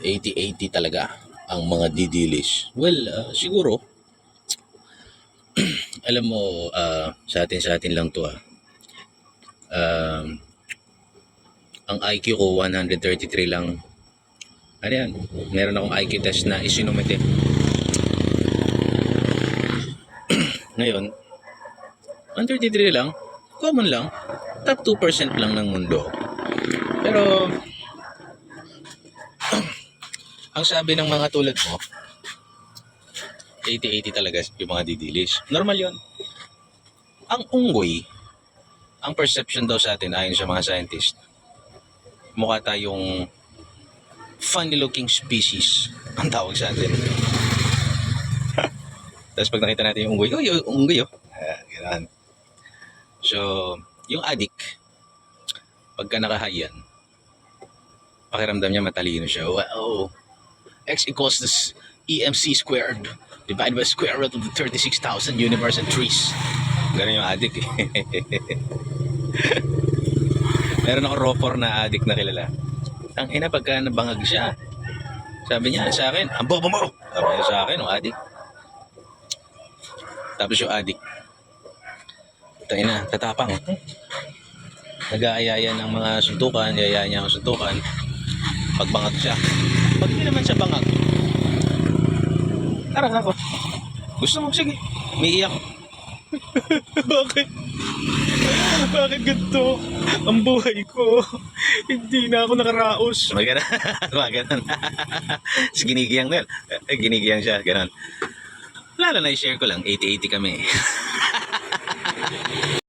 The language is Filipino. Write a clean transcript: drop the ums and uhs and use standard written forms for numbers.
80-80 talaga ang mga didilis. Well, siguro, alam mo, sa atin lang to ang IQ ko 133 lang. Ano yan? Meron akong IQ test na isinumite. Ngayon, 133 lang, common lang, top 2% lang ng mundo. Pero, ang sabi ng mga tulad mo, 80-80 talaga yung mga didilis. Normal yon. Ang unggoy, ang perception daw sa atin ayon sa mga scientist, mukha tayong funny looking species ang tawag sa atin. Tapos pag nakita natin yung unggoy, unggoy ganun. So, yung addict, pagka nakahayan, pakiramdam niya matalino siya. Wow, X equals this EMC squared divided by square root of the 36,000 universe and trees. Ganun yung addict eh. Meron ako roper na addict na kilala. Ang ina pagka nabangag siya, sabi niya sa akin, ang bobo mo! Sabi niya sa akin, ang addict. Tapos yung addict, ina, tatapang. Nag-aayaya ng mga suntukan, yayaya niya ang suntukan. Pagbangag siya. Pag hindi naman siya bangag, tarang ako. Gusto mo? Sige. May iyak. Bakit? Bakit ganito? Ang buhay ko. Hindi na ako nakaraos. Magana. Maganon. Ginigiyang na yun. Ginigiyang siya. Ganon. Lalo na i-share ko lang. 80-80 kami.